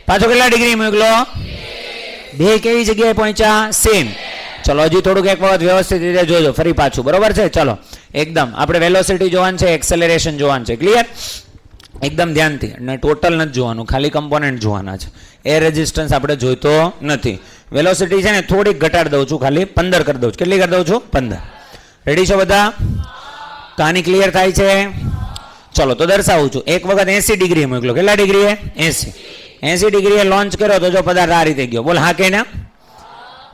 પાછો કેટલા ડિગ્રી મોકલ્યો? 2 કેવી જગ્યાએ પહોંચ્યા? સેમ. ચલો હજી થોડુંક એક વખત વ્યવસ્થિત રીતે જોજો ફરી પાછું. બરોબર છે? ચલો એકદમ આપણે વેલોસિટી જોવાનું છે, એક્સેલરેશન જોવાનું છે. ક્લિયર? એકદમ ધ્યાનથી. અને ટોટલ નથી જોવાનું, ખાલી કમ્પોનેન્ટ જોવાના છે. એર રેઝિસ્ટન્સ આપણે જોઈતો નથી. વેલોસિટી છે ને થોડીક ઘટાડી દઉં છું, ખાલી 15 કરી દઉં છું. કેટલી કરી દઉં છું? 15. રેડી છો બધા? તો આની ક્લિયર થાય છે? ચલો તો દર્શાવું છું. એક વખત 80 ડિગ્રી મોકલો. કેટલા ડિગ્રીએ? 80 ડિગ્રીએ લોન્ચ કર્યો તો જો પદાર્થ આ રીતે ગયો. બોલ હા કે ના?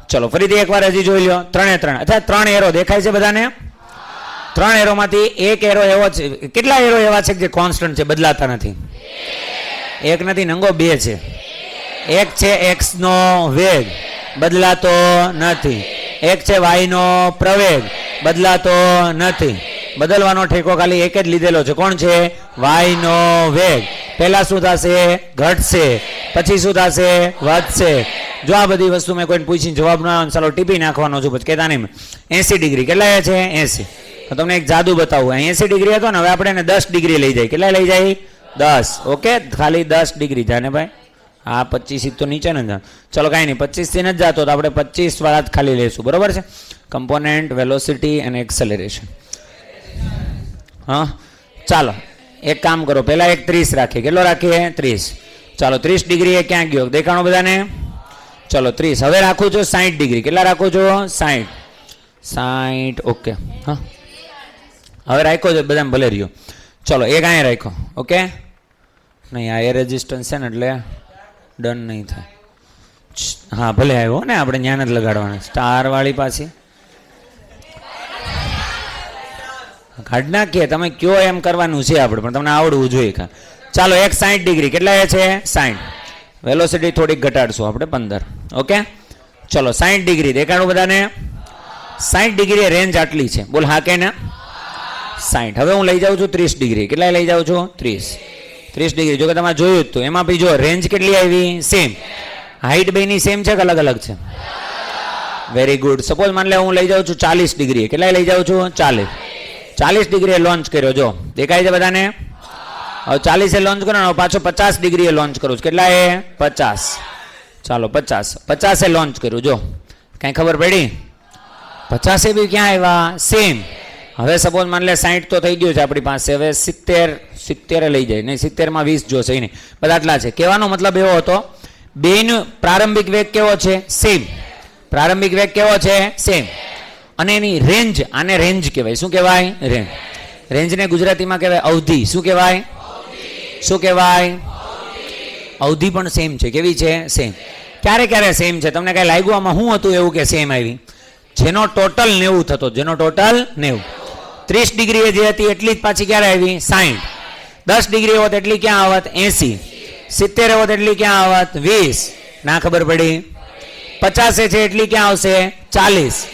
ચલો ફરીથી એકવાર હજી જોઈ લો. 3 અથવા 3 એરો દેખાય છે બધાને? 3 એરોમાંથી એક એરો એવો છે. કેટલા એરો એવા છે જે કોન્સ્ટન્ટ છે, બદલાતા નથી? એક નથી નંગો, 2 છે. એક છે એક્સ નો વેગ, બદલાતો નથી. એક છે વાય નો પ્રવેગ, બદલાતો નથી. બદલવાનો ઠેકો ખાલી એક જ લીધેલો છે. કોણ છે? y નો વેગ. પહેલા શું થશે? ઘટશે. પછી શું થશે? વધશે. જો આ બધી વસ્તુ મેં કોઈને પૂછીને જવાબ ન આવે ચાલો ટીપી નાખવાનો છું, પછી કહેતા નહીં 80 ડિગ્રી. કેટલા છે? 80. તો તમને એક જાદુ બતાવું. 80 ડિગ્રી હતો ને, હવે આપણે એને 10 ડિગ્રી લઈ જાય. કેટલા લઈ જાય? 10. ઓકે, ખાલી 10 ડિગ્રી. જાને ભાઈ હા 25 તો નીચે ને જા. ચલો કાંઈ નહીં, 25 થી નથી જતો તો આપણે 25 વાળા જ ખાલી લઈશું. બરોબર છે? કમ્પોનેન્ટ, વેલોસિટી અને એક્સેલરેશન. હા ચાલો એક કામ કરો, પહેલા એક 30 રાખીએ. કેટલો રાખીએ? 30. ચાલો 30 ડિગ્રી એ ક્યાં ગયો? દેખાણો બધાને? ચલો 30. હવે રાખું છું 60 ડિગ્રી. કેટલા રાખું છું? 60. ઓકે હા હવે રાખ્યો છે બધાને ભલે રહ્યો. ચલો એક અહીંયા રાખ્યો. ઓકે નહીં આ એર રેઝિસ્ટન્સ છે ને એટલે ડન નહીં થાય. હા ભલે આવ્યો ને, આપણે જ્ઞાન જ લગાડવાના. સ્ટાર વાળી પાછી કાઢ નાખીએ. તમે કયો એમ કરવાનું છે આપણે, પણ તમને આવડવું જોઈએ. ચાલો એક 60 ડિગ્રી. કેટલા એ છે? 60. વેલોસિટી થોડીક ઘટાડશું આપણે 15. ઓકે ચલો 60 ડિગ્રી દેખાડું બધાને. 60 ડિગ્રી રેન્જ આટલી છે. બોલ હા કે ના? 60. હવે હું લઈ જાઉં છું 30 ડિગ્રી. કેટલા લઈ જાઉં છું? 30 ડિગ્રી. જો કે તમારે જોયું જ તો એમાં બી જો રેન્જ કેટલી આવી? સેમ. હાઈટ બેની સેમ છે કે અલગ અલગ છે? Very good. સપોઝ માની લે હું લઈ જાઉં છું 40 ડિગ્રી. કેટલા લઈ જાઉં છું? 40 ડિગ્રીએ લોન્ચ કર્યો. જો દેખાય છે બધાને? હવે 40 લોન્ચ કરો ને, પાછો 50 ડિગ્રીએ લોન્ચ કરું છું. કેટલા એ? 50. ચાલો 50 લોન્ચ કર્યું. જો કાંઈ ખબર પડી? 50 બી ક્યાં આવ્યા? સેમ. હવે સપોઝ માની લે 60 તો થઈ ગયું છે આપણી પાસે. હવે 70 લઈ જાય નહીં, 70 માં 20 જોશે નહીં, બધા આટલા છે. કહેવાનો મતલબ એવો હતો બેનો પ્રારંભિક વેગ કેવો છે? સેમ. પ્રારંભિક વેગ કેવો છે? સેમ. અને એની રેન્જ, આને રેન્જ કહેવાય. શું કહેવાય? રેન્જ. રેન્જને ગુજરાતીમાં કહેવાય અવધિ. શું કહેવાય? શું કહેવાય? અવધિ પણ સેમ છે. કેવી છે? સેમ. ક્યારે સેમ છે? તમને કઈ લાગ્યું આમાં શું હતું એવું કે સેમ આવી? જેનો ટોટલ 90 થતો, જેનો ટોટલ 90. 30 ડિગ્રી જે હતી એટલી જ પાછી ક્યારે આવી? 60. 10 ડિગ્રી હોત એટલી ક્યાં આવત? 80. 70 હોત એટલી ક્યાં આવત? 20. ના ખબર પડી? 50 છે એટલી ક્યાં આવશે? 40.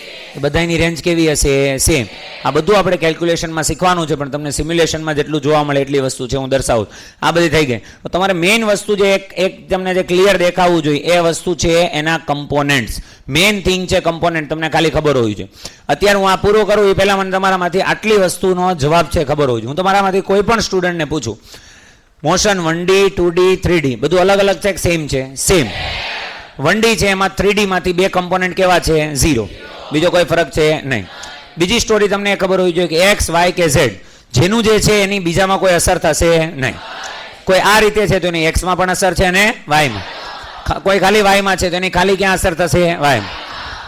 બધાની રેન્જ કેવી હશે? સેમ. આ બધું આપણે કેલ્ક્યુલેશનમાં શીખવાનું છે, પણ તમને સિમ્યુલેશનમાં જેટલું જોવા મળે એટલી વસ્તુ છે હું દર્શાવું. આ બધી થઈ ગઈ. તો તમારે મેઇન વસ્તુ જે એક તમને જે ક્લિયર દેખાવું જોઈએ એ વસ્તુ છે એના કમ્પોનેન્ટ્સ. મેઇન થિંગ છે કમ્પોનેન્ટ. તમને ખાલી ખબર હોવી જોઈએ. અત્યારે હું આ પૂરું કરું એ પહેલાં મને તમારામાંથી આટલી વસ્તુનો જવાબ છે ખબર હોવી જોઈએ. હું તમારામાંથી કોઈ પણ સ્ટુડન્ટને પૂછું મોશન 1D 2D 3D બધું અલગ અલગ છે કે સેમ છે? સેમ. 1D છે એમાં 3D માંથી બે કમ્પોનેન્ટ કેવા છે? 0. બીજો કોઈ ફરક છે નહીં. બીજી સ્ટોરી તમને ખબર હોવી જોઈએ કે એક્સ વાય કે ઝેડ જેનું જે છે એની બીજામાં કોઈ અસર થશે નહીં. કોઈ આ રીતે છે તો એની એક્સમાં પણ અસર છે અને વાયમાં. કોઈ ખાલી વાયમાં છે તો એની ખાલી ક્યાં અસર થશે? વાયમાં.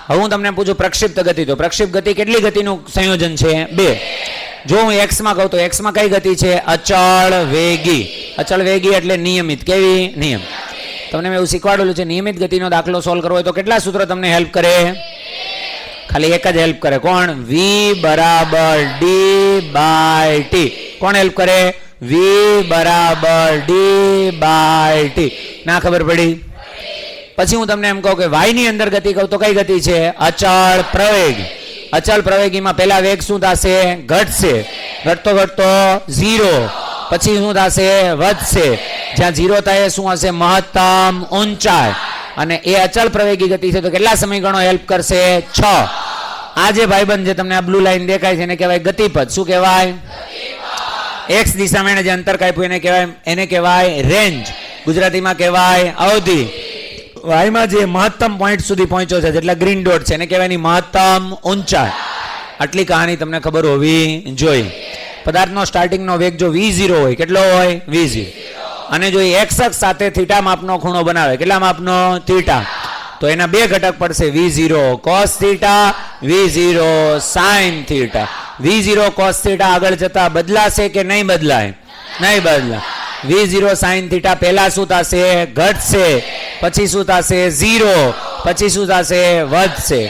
હવે હું તમને પૂછું પ્રક્ષિપ્ત ગતિ. તો પ્રક્ષિપ્ત ગતિ કેટલી ગતિનું સંયોજન છે? 2. જો હું એક્સમાં કહું તો એક્સમાં કઈ ગતિ છે? અચળ વેગી. અચળ વેગી એટલે નિયમિત. કેવી? નિયમ. તમને મેં એવું શીખવાડેલું છે નિયમિત ગતિનો દાખલો સોલ્વ કરવો હોય તો કેટલા સૂત્રો તમને હેલ્પ કરે? ખાલી એક જ હેલ્પ કરે. કોણ? V બરાબર D બાય T. કોણ હેલ્પ કરે? V બરાબર D બાય T. ના ખબર પડી? પછી હું તમને એમ કહું કે y ની અંદર ગતિ કહું તો કઈ ગતિ છે? અચળ પ્રવેગ. અચળ પ્રવેગીમાં પહેલા વેગ શું થશે? ઘટશે. ઘટતો 0. પછી શું થશે? વધશે. જ્યાં 0 થાય શું હશે? મહત્તમ ઊંચાઈ. અને એ અચળ પ્રવેગી ગતિ છે તો કેટલા સમય ગણો હેલ્પ કરશે? 6. આ જે ભાઈબંધ જે તમને આ બ્લુ લાઈન દેખાય છે એને કહેવાય ગતિપથ. શું કહેવાય? એક્સ દિશામાં જે અંતર કાપ્યું એને કહેવાય રેન્જ. ગુજરાતીમાં કહેવાય અવધિ. વાયમાં જે મહત્તમ પોઈન્ટ સુધી પહોંચ્યો છે જેટલા ગ્રીન ડોટ છે એને કહેવાય મહત્તમ ઊંચાઈ. આટલી કહાની તમને ખબર હોવી જોઈએ. પદાર્થનો સ્ટાર્ટિંગનો વેગ જો v0 હોય, કેટલો હોય? v0. અને જો એક્સ અક્ષ સાથે થીટા માપનો ખૂણો બનાવે, કેટલા માપનો? થીટા. તો એના બે ઘટક પડશે v0 cos theta, v0 sin theta. v0 cos theta આગળ જતા બદલાશે કે નહીં બદલાય? નહીં બદલાય. v0 sin થીટા પહેલા શું થશે? ઘટશે. પછી શું થશે? 0. પછી શું થશે? વધશે.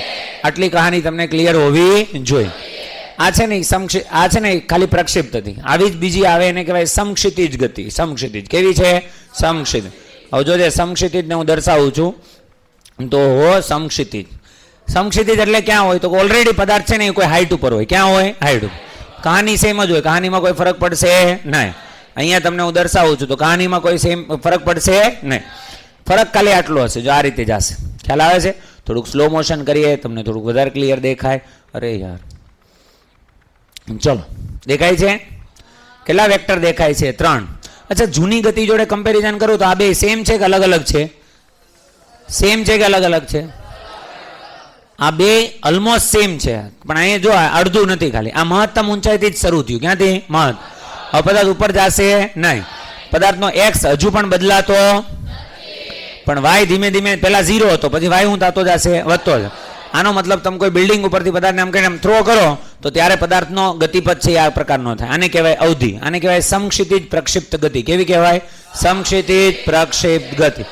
આટલી કહાની તમને ક્લિયર હોવી જોઈએ. આ છે ને આ છે ને ખાલી પ્રક્ષિપ્ત હતી. આવી જ બીજી આવે એને કહેવાય સમક્ષિતિજ ગતિ. સમક્ષિતિજ કેવી છે? સમક્ષિતિજ. હવે જો સમક્ષિતિજને હું દર્શાવું છું તો સમક્ષિતિજ. સમક્ષિતિજ એટલે ક્યાં હોય તો ઓલરેડી પદાર્થ છે ને એ કોઈ હાઈટ ઉપર હોય. ક્યાં હોય? હાઈટ ઉપર. કહાની સેમ જ હોય, કહાનીમાં કોઈ ફરક પડશે નહીં. અહીંયા તમને હું દર્શાવું છું તો કહાનીમાં કોઈ સેમ ફરક પડશે નહીં. ફરક ખાલી આટલો હશે, જો આ રીતે જશે. ખ્યાલ આવે છે? થોડુંક સ્લો મોશન કરીએ, તમને થોડુંક વધારે ક્લિયર દેખાય. અરે યાર, ચલો, દેખાય છે? કેટલા વેક્ટર દેખાય છે? 3. અચ્છા, જૂની ગતિ જોડે કમ્પેરિઝન કરું તો આ બે સેમ છે કે અલગ અલગ છે? સેમ છે કે અલગ અલગ છે? આ બે ઓલમોસ્ટ સેમ છે, પણ અહીંયા જો અડધું નથી, ખાલી આ મહત્તમ ઊંચાઈથી જ શરૂ થયું. ક્યાંથી? હવે પદાર્થ ઉપર જશે નહીં. પદાર્થનો એક્સ હજુ પણ બદલાતો, પણ વાય ધીમે ધીમે પહેલા 0 હતો, પછી વાય શું થતો જશે? વધતો જ. આનો મતલબ તમે કોઈ બિલ્ડિંગ ઉપરથી પદાર્થને આમ કરીને થ્રો કરો તો ત્યારે પદાર્થનો ગતિપથ છે આ પ્રકારનો થાય. આને કહેવાય અવધિ. આને કહેવાય સમક્ષિતિજ પ્રક્ષિપ્ત ગતિ. કેવી કહેવાય? સમક્ષિતિજ પ્રક્ષિપ્ત ગતિ.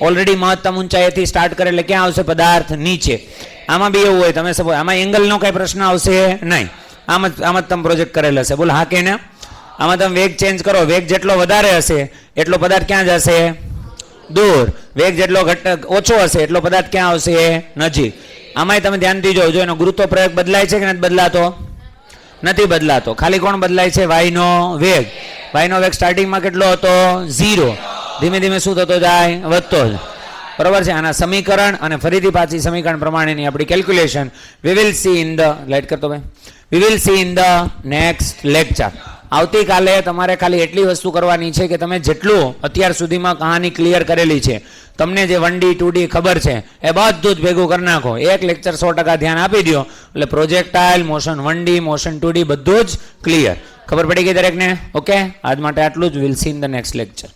ઓલરેડી મહત્તમ ઊંચાઈથી સ્ટાર્ટ કરે એટલે ક્યાં આવશે? પદાર્થ નીચે. આમાં બી એવું હોય, તમે સપોઝ આમાં એંગલનો કઈ પ્રશ્ન આવશે નહીં. આમ જ તમે પ્રોજેક્ટ કરેલ હશે. બોલો હા કે ના? આમાં તમે વેગ ચેન્જ કરો, વેગ જેટલો વધારે હશે એટલો પદાર્થ ક્યાં જશે? દૂર. વેગ જેટલો ઓછો હશે એટલો પદાર્થ ક્યાં આવશે? નજીક. આમાંય તમે ધ્યાનથી જોજો, એનો ગુરુત્વ પ્રયોગ બદલાય છે કે નથી બદલાતો? નથી બદલાતો. ખાલી કોણ બદલાય છે? વાયનો વેગ. વાયનો વેગ સ્ટાર્ટિંગમાં કેટલો હતો? 0. ધીમે ધીમે શું થતો જાય? વધતો જ. બરોબર છે? આના સમીકરણ અને ફરીથી પાછી સમીકરણ પ્રમાણેની આપણી calculation we will see in the, light કરતો ભાઈ, we will see in the next lecture. આવતીકાલે તમારે ખાલી એટલી વસ્તુ કરવાની છે કે તમે જેટલું અત્યાર સુધીમાં કહાની ક્લિયર કરેલી છે, તમને જે 1D 2D ખબર છે એ બધું જ ભેગું કરી નાખો. એક લેક્ચર 100% ધ્યાન આપી દો એટલે પ્રોજેક્ટાઇલ, મોશન 1D, મોશન 2D બધું જ ક્લિયર. ખબર પડી ગઈ દરેકને? ઓકે, આજ માટે આટલું જ. Will see in the next lecture.